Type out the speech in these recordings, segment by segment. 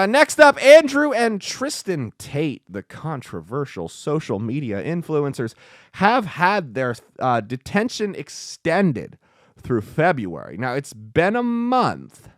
Next up, Andrew and Tristan Tate, the controversial social media influencers, have had their detention extended through February. Now, it's been a month,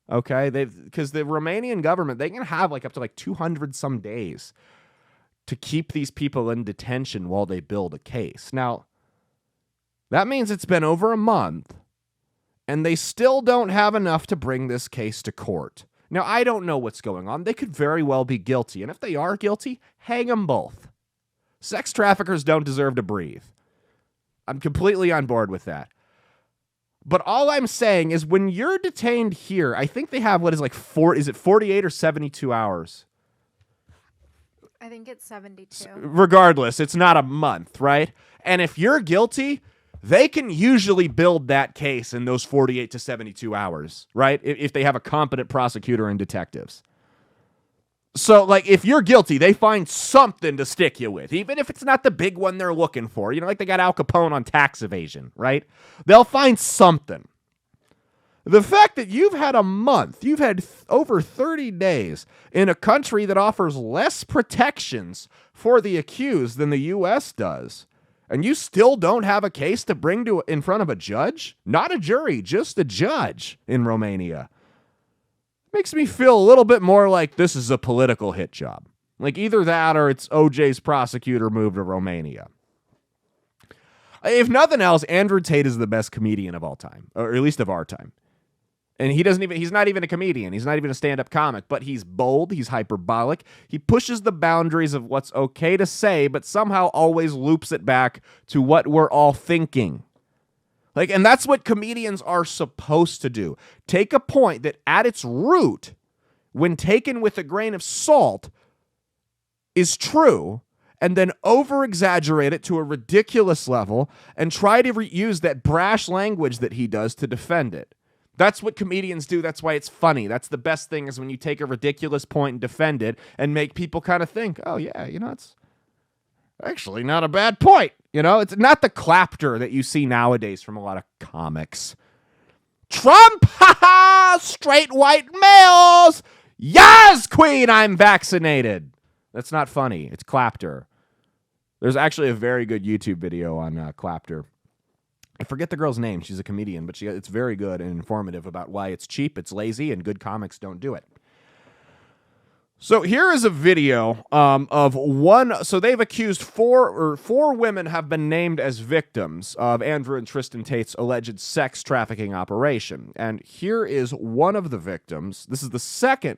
okay? Because the Romanian government, they can have up to 200 some days to keep these people in detention while they build a case. Now, that means it's been over a month, and they still don't have enough to bring this case to court. Now, I don't know what's going on. They could very well be guilty. And if they are guilty, hang them both. Sex traffickers don't deserve to breathe. I'm completely on board with that. But all I'm saying is when you're detained here, I think they have is it 48 or 72 hours? I think it's 72. Regardless, it's not a month, right? And if you're guilty, they can usually build that case in those 48 to 72 hours, right? If they have a competent prosecutor and detectives. So, if you're guilty, they find something to stick you with, even if it's not the big one they're looking for. They got Al Capone on tax evasion, right? They'll find something. The fact that you've had a month, you've had over 30 days in a country that offers less protections for the accused than the U.S. does, and you still don't have a case to bring in front of a judge? Not a jury, just a judge in Romania. Makes me feel a little bit more like this is a political hit job. Either that or it's OJ's prosecutor moved to Romania. If nothing else, Andrew Tate is the best comedian of all time, or at least of our time. And he's not even a comedian. He's not even a stand-up comic, but he's bold. He's hyperbolic. He pushes the boundaries of what's okay to say, but somehow always loops it back to what we're all thinking. And that's what comedians are supposed to do. Take a point that at its root, when taken with a grain of salt, is true, and then over-exaggerate it to a ridiculous level and try to use that brash language that he does to defend it. That's what comedians do. That's why it's funny. That's the best thing, is when you take a ridiculous point and defend it and make people kind of think, oh, yeah, it's actually not a bad point. It's not the clapter that you see nowadays from a lot of comics. Trump, straight white males. Yes, queen, I'm vaccinated. That's not funny. It's clapter. There's actually a very good YouTube video on clapter. I forget the girl's name. She's a comedian, but it's very good and informative about why it's cheap, it's lazy, and good comics don't do it. So here is a video of one. So they've accused four women have been named as victims of Andrew and Tristan Tate's alleged sex trafficking operation. And here is one of the victims. This is the second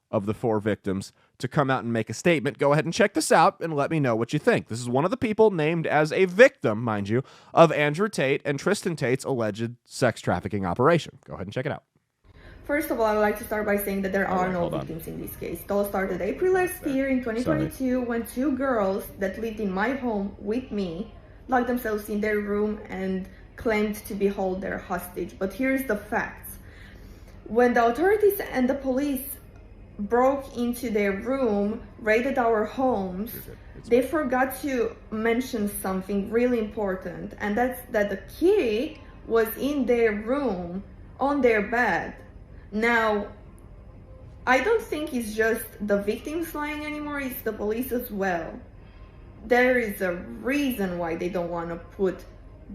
of the four victims to come out and make a statement. Go ahead and check this out and let me know what you think. This is one of the people named as a victim, mind you, of Andrew Tate and Tristan Tate's alleged sex trafficking operation. Go ahead and check it out. First of all, I would like to start by saying that there are no victims in this case. It all started April last year in 2022 when two girls that lived in my home with me locked themselves in their room and claimed to be held there hostage. But here's the facts. When the authorities and the police broke into their room, raided our homes, they forgot to mention something really important, and that's that the key was in their room on their bed. Now, I don't think it's just the victims lying anymore, it's the police as well. There is a reason why they don't want to put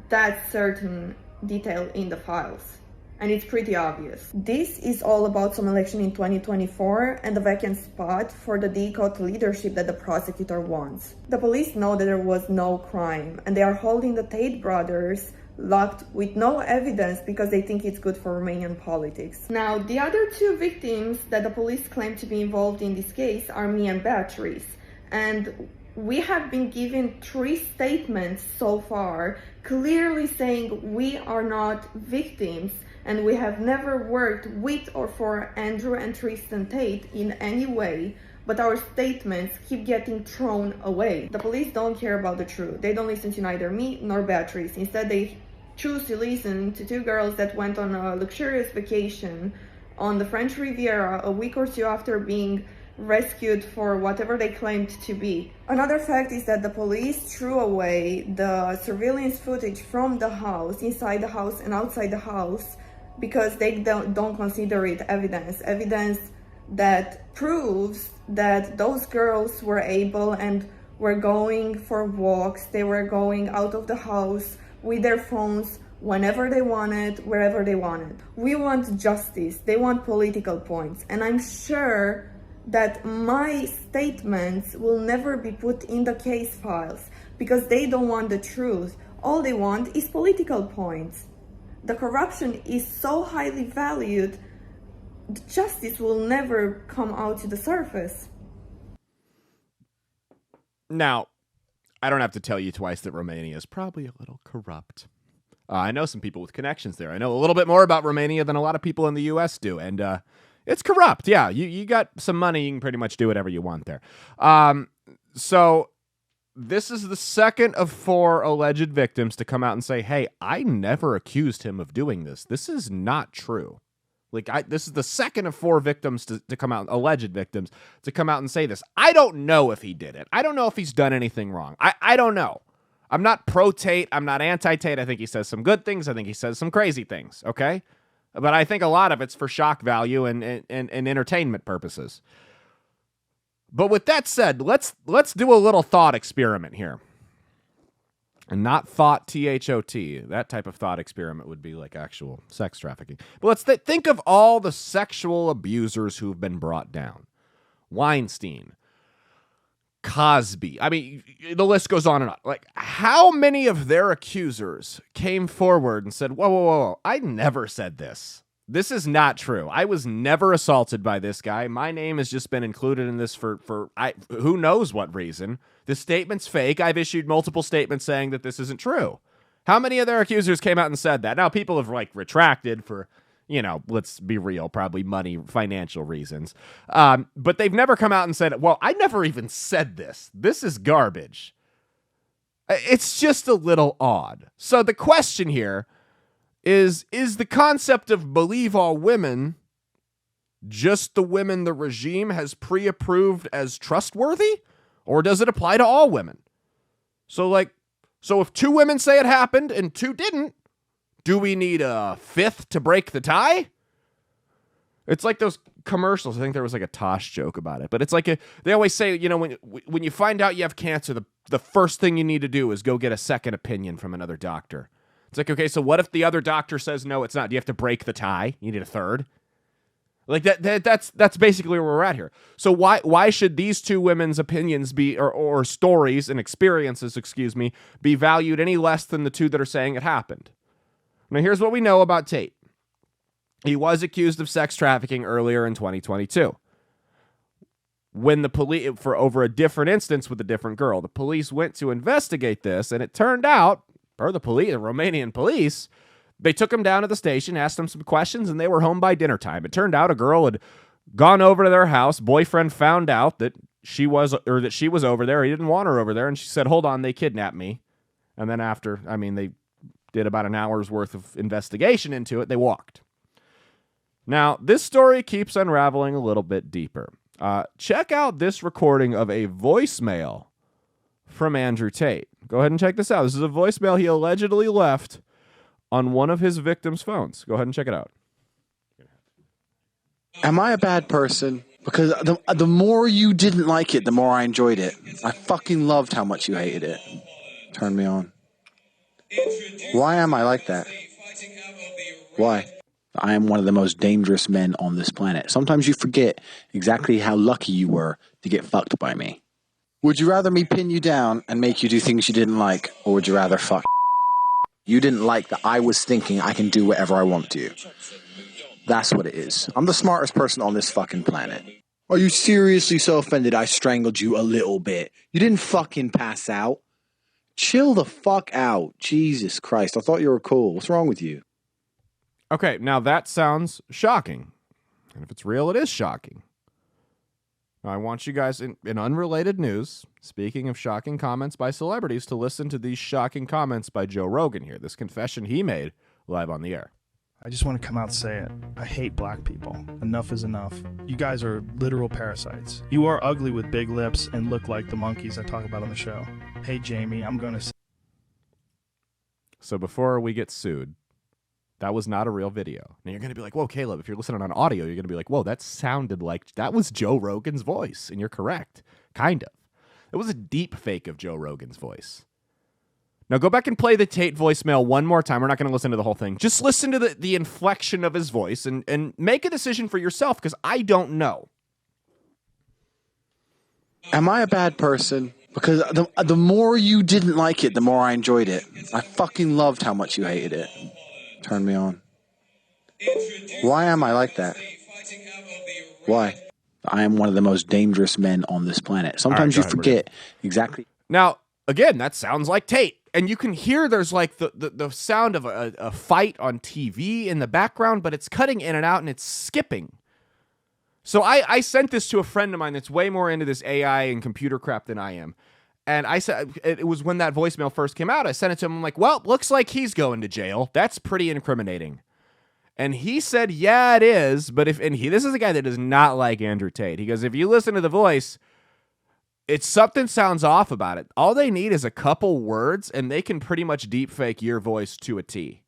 that certain detail in the files. And it's pretty obvious. This is all about some election in 2024 and the vacant spot for the decode leadership that the prosecutor wants. The police know that there was no crime and they are holding the Tate brothers locked with no evidence because they think it's good for Romanian politics. Now, the other two victims that the police claim to be involved in this case are me and Beatrice. And we have been given 3 statements so far, clearly saying we are not victims and we have never worked with or for Andrew and Tristan Tate in any way, but our statements keep getting thrown away. The police don't care about the truth. They don't listen to neither me nor Beatrice. Instead, they choose to listen to 2 girls that went on a luxurious vacation on the French Riviera a week or 2 after being rescued for whatever they claimed to be. Another fact is that the police threw away the surveillance footage from the house, inside the house and outside the house, because they don't consider it evidence that proves that those girls were able and were going for walks. They were going out of the house with their phones whenever they wanted, wherever they wanted. We want justice. They want political points. And I'm sure that my statements will never be put in the case files because they don't want the truth. All they want is political points. The corruption is so highly valued, the justice will never come out to the surface. Now, I don't have to tell you twice that Romania is probably a little corrupt. I know some people with connections there. I know a little bit more about Romania than a lot of people in the U.S. do, and it's corrupt. Yeah, you got some money, you can pretty much do whatever you want there. So this is the second of 4 alleged victims to come out and say, hey, I never accused him of doing this. This is not true. This is the second of 4 victims to come out, alleged victims, to come out and say this. I don't know if he did it. I don't know if he's done anything wrong. I don't know. I'm not pro-Tate. I'm not anti-Tate. I think he says some good things. I think he says some crazy things, okay? But I think a lot of it's for shock value and entertainment purposes. But with that said, let's do a little thought experiment here. And not thought, T-H-O-T. That type of thought experiment would be like actual sex trafficking. But let's think of all the sexual abusers who've been brought down. Weinstein, Cosby. I mean, the list goes on and on. Like, how many of their accusers came forward and said, whoa, I never said this. This is not true. I was never assaulted by this guy. My name has just been included in this for who knows what reason. The statement's fake. I've issued multiple statements saying that this isn't true. How many of their accusers came out and said that? Now, people have retracted for, let's be real, probably money, financial reasons. But they've never come out and said, well, I never even said this. This is garbage. It's just a little odd. So the question here is the concept of believe all women just the women the regime has pre-approved as trustworthy? Or does it apply to all women? So if 2 women say it happened and 2 didn't, do we need a 5th to break the tie? It's like those commercials. I think there was like a Tosh joke about it. But it's like they always say, when you find out you have cancer, the first thing you need to do is go get a second opinion from another doctor. It's like, okay, so what if the other doctor says, no, it's not? Do you have to break the tie? You need a 3rd? Like that's basically where we're at here. So why should these 2 women's opinions be or stories and experiences, be valued any less than the 2 that are saying it happened? Now here's what we know about Tate. He was accused of sex trafficking earlier in 2022. When the police, for over a different instance with a different girl, the police went to investigate this, and it turned out, per the Romanian police, they took him down to the station, asked him some questions, and they were home by dinner time. It turned out a girl had gone over to their house. Boyfriend found out that she was over there. He didn't want her over there, and she said, hold on, they kidnapped me. And then they did about an hour's worth of investigation into it. They walked. Now, this story keeps unraveling a little bit deeper. Check out this recording of a voicemail from Andrew Tate. Go ahead and check this out. This is a voicemail he allegedly left on one of his victims' phones. Go ahead and check it out. Am I a bad person? Because the more you didn't like it, the more I enjoyed it. I fucking loved how much you hated it. Turned me on. Why am I like that? Why? I am one of the most dangerous men on this planet. Sometimes you forget exactly how lucky you were to get fucked by me. Would you rather me pin you down and make you do things you didn't like, or would you rather fuck? You didn't like that I was thinking I can do whatever I want to. That's what it is. I'm the smartest person on this fucking planet. Are you seriously so offended I strangled you a little bit? You didn't fucking pass out. Chill the fuck out. Jesus Christ. I thought you were cool. What's wrong with you? Okay, now that sounds shocking. And if it's real, it is shocking. Now, I want you guys, in unrelated news, speaking of shocking comments by celebrities, to listen to these shocking comments by Joe Rogan here. This confession he made live on the air. I just want to come out and say it. I hate black people. Enough is enough. You guys are literal parasites. You are ugly with big lips and look like the monkeys I talk about on the show. Hey, Jamie, I'm going to say... So before we get sued, That was not a real video. Now you're going to be like, whoa, Caleb, if you're listening on audio, you're going to be like, whoa, that sounded like that was Joe Rogan's voice. And you're correct. Kind of. It was a deep fake of Joe Rogan's voice. Now go back and play the Tate voicemail one more time. We're not going to listen to the whole thing. Just listen to the inflection of his voice and make a decision for yourself, because I don't know. Am I a bad person? Because the more you didn't like it, the more I enjoyed it. I fucking loved how much you hated it. Turned me on. Why am I like that? Why? I am one of the most dangerous men on this planet. Sometimes you forget exactly. Now, again, that sounds like Tate. And you can hear there's like the sound of a fight on TV in the background, but it's cutting in and out and it's skipping. So I sent this to a friend of mine that's way more into this AI and computer crap than I am. And I said, it was when that voicemail first came out, I sent it to him. I'm like, well, looks like he's going to jail. That's pretty incriminating. And he said, yeah, it is. But this is a guy that does not like Andrew Tate. He goes, if you listen to the voice, it's something sounds off about it. All they need is a couple words and they can pretty much deep fake your voice to a T.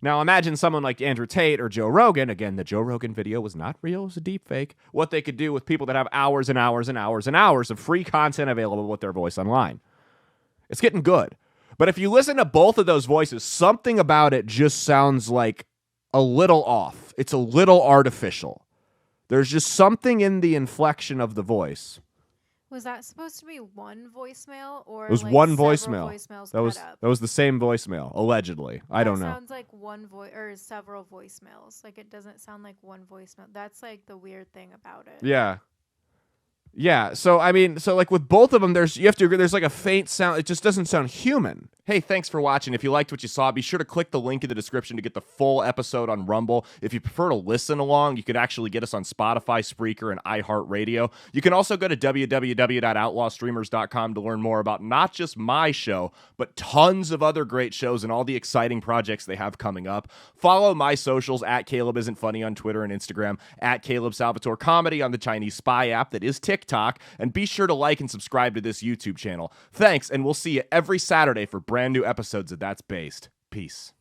Now imagine someone like Andrew Tate or Joe Rogan. Again, the Joe Rogan video was not real. It was a deep fake. What they could do with people that have hours and hours and hours and hours of free content available with their voice online. It's getting good. But if you listen to both of those voices, something about it just sounds like a little off. It's a little artificial. There's just something in the inflection of the voice. Was that supposed to be one voicemail, or It was like one several voicemail. voicemails That was cut up? that was the same voicemail, allegedly. I don't know. Sounds like one voice or several voicemails. Like it doesn't sound like one voicemail. That's like the weird thing about it. Yeah. Yeah, so I mean, so like with both of them, there's like a faint sound. It just doesn't sound human. Hey, thanks for watching. If you liked what you saw, be sure to click the link in the description to get the full episode on Rumble. If you prefer to listen along, you could actually get us on Spotify, Spreaker, and iHeartRadio. You can also go to www.outlawstreamers.com to learn more about not just my show, but tons of other great shows and all the exciting projects they have coming up. Follow my socials at Caleb Isn't Funny on Twitter and Instagram, at Caleb Salvatore Comedy on the Chinese Spy app that is TikTok, and be sure to like and subscribe to this YouTube channel. Thanks, and we'll see you every Saturday for brand new episodes of That's Based. Peace.